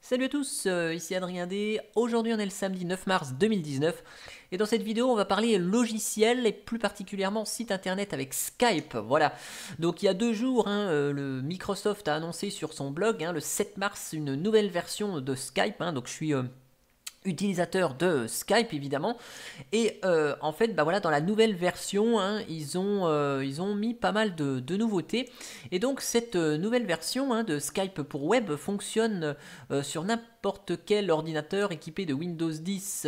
Salut à tous, ici Adrien D. Aujourd'hui on est le samedi 9 mars 2019 et dans cette vidéo on va parler logiciel et plus particulièrement site internet avec Skype. Voilà, donc il y a 2 jours, le Microsoft a annoncé sur son blog, le 7 mars, une nouvelle version de Skype. Donc je suis utilisateur de Skype évidemment, et en fait voilà, dans la nouvelle version ils ont mis pas mal de nouveautés, et donc cette nouvelle version de Skype pour web fonctionne sur n'importe quel ordinateur équipé de Windows 10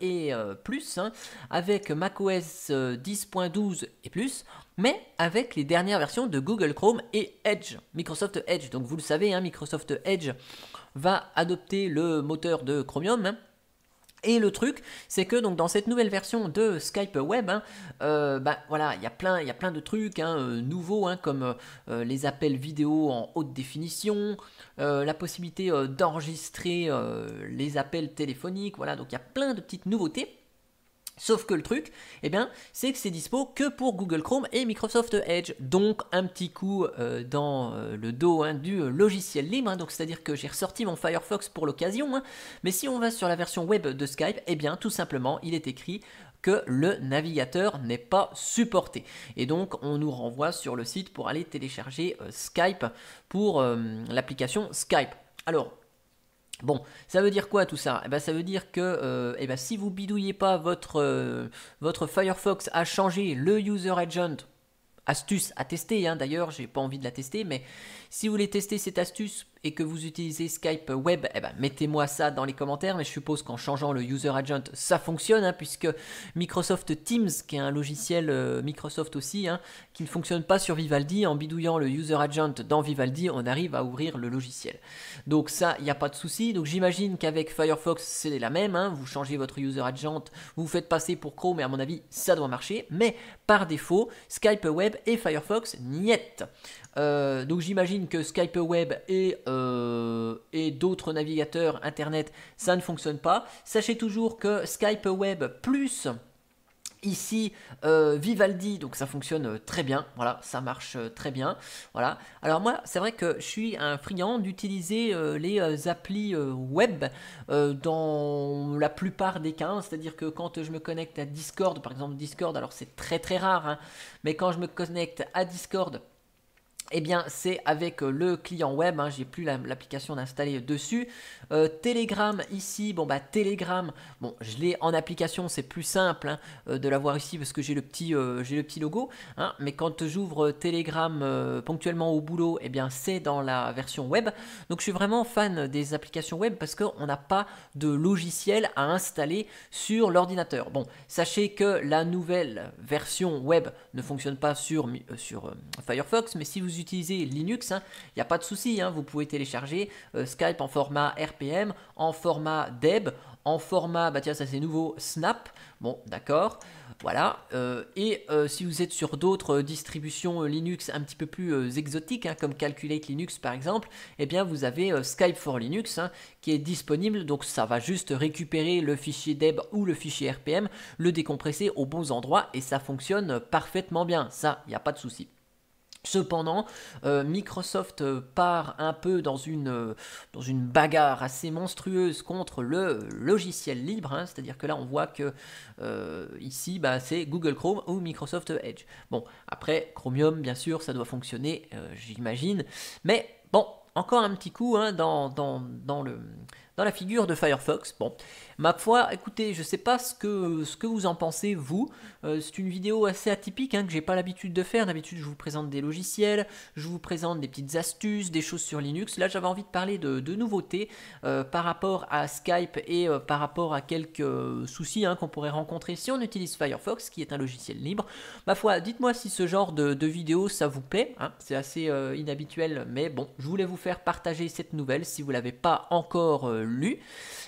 et plus, avec macOS 10.12 et plus, mais avec les dernières versions de Google Chrome et Edge, Microsoft Edge. Donc vous le savez, Microsoft Edge va adopter le moteur de Chromium. Et le truc, c'est que donc dans cette nouvelle version de Skype Web, voilà, il y a plein de trucs nouveaux, comme les appels vidéo en haute définition, la possibilité d'enregistrer les appels téléphoniques. Voilà, donc il y a plein de petites nouveautés. Sauf que le truc, c'est que c'est dispo que pour Google Chrome et Microsoft Edge. Donc un petit coup dans le dos du logiciel libre. Donc c'est-à-dire que j'ai ressorti mon Firefox pour l'occasion. Mais si on va sur la version web de Skype, tout simplement, il est écrit que le navigateur n'est pas supporté. Et donc on nous renvoie sur le site pour aller télécharger Skype pour l'application Skype. Alors, bon, ça veut dire quoi tout ça? Ça veut dire que si vous bidouillez pas votre Firefox à changer le User Agent, astuce à tester, d'ailleurs j'ai pas envie de la tester, mais si vous voulez tester cette astuce et que vous utilisez Skype Web, mettez-moi ça dans les commentaires. Mais je suppose qu'en changeant le User Agent ça fonctionne, puisque Microsoft Teams, qui est un logiciel Microsoft aussi, qui ne fonctionne pas sur Vivaldi, en bidouillant le User Agent dans Vivaldi on arrive à ouvrir le logiciel. Donc ça, il n'y a pas de souci. Donc j'imagine qu'avec Firefox c'est la même, vous changez votre User Agent, vous faites passer pour Chrome, et à mon avis ça doit marcher. Mais par défaut, Skype Web et Firefox, niet. Donc j'imagine que Skype Web et d'autres navigateurs internet, ça ne fonctionne pas. Sachez toujours que Skype Web plus ici Vivaldi, donc ça fonctionne très bien. Voilà, ça marche très bien. Voilà. Alors moi, c'est vrai que je suis un friand d'utiliser les applis web dans la plupart des cas. C'est-à-dire que quand je me connecte à Discord, par exemple Discord, alors c'est très très rare, mais quand je me connecte à Discord, c'est avec le client web, j'ai plus l'application d'installer dessus. Telegram ici, Telegram, je l'ai en application, c'est plus simple de l'avoir ici parce que j'ai le petit logo, mais quand j'ouvre Telegram ponctuellement au boulot, c'est dans la version web. Donc je suis vraiment fan des applications web parce qu'on n'a pas de logiciel à installer sur l'ordinateur. Bon, sachez que la nouvelle version web ne fonctionne pas sur Firefox, mais si vous utilisez Linux, il n'y a pas de souci, vous pouvez télécharger Skype en format RPM, en format Deb, en format, tiens, ça c'est nouveau, Snap. Bon, d'accord, voilà. Si vous êtes sur d'autres distributions Linux un petit peu plus exotiques, comme Calculate Linux par exemple, vous avez Skype for Linux qui est disponible. Donc ça va juste récupérer le fichier Deb ou le fichier RPM, le décompresser aux bons endroits, et ça fonctionne parfaitement bien. Ça, il n'y a pas de souci. Cependant, Microsoft part un peu dans une bagarre assez monstrueuse contre le logiciel libre, c'est-à-dire que là on voit que ici c'est Google Chrome ou Microsoft Edge. Bon, après Chromium bien sûr ça doit fonctionner, j'imagine, mais bon, encore un petit coup dans la figure de Firefox. Bon, ma foi, écoutez, je sais pas ce que vous en pensez, vous. C'est une vidéo assez atypique que j'ai pas l'habitude de faire. D'habitude, je vous présente des logiciels, je vous présente des petites astuces, des choses sur Linux. Là, j'avais envie de parler de nouveautés par rapport à Skype et par rapport à quelques soucis qu'on pourrait rencontrer si on utilise Firefox, qui est un logiciel libre. Ma foi, dites-moi si ce genre de vidéo, ça vous plaît. C'est assez inhabituel, mais bon, je voulais vous faire partager cette nouvelle si vous l'avez pas encore lu.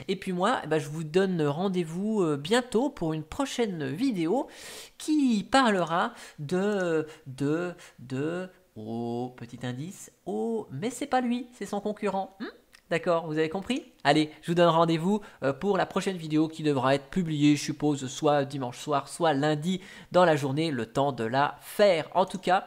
Et puis moi, je vous donne rendez-vous bientôt pour une prochaine vidéo qui parlera oh, petit indice, oh, mais c'est pas lui, c'est son concurrent. D'accord, vous avez compris? Allez, je vous donne rendez-vous pour la prochaine vidéo qui devra être publiée, je suppose, soit dimanche soir, soit lundi dans la journée, le temps de la faire. En tout cas,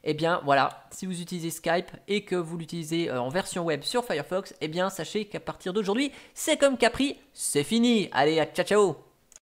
Et bien voilà, si vous utilisez Skype et que vous l'utilisez en version web sur Firefox, et bien sachez qu'à partir d'aujourd'hui, c'est comme Capri, c'est fini. Allez, ciao ciao.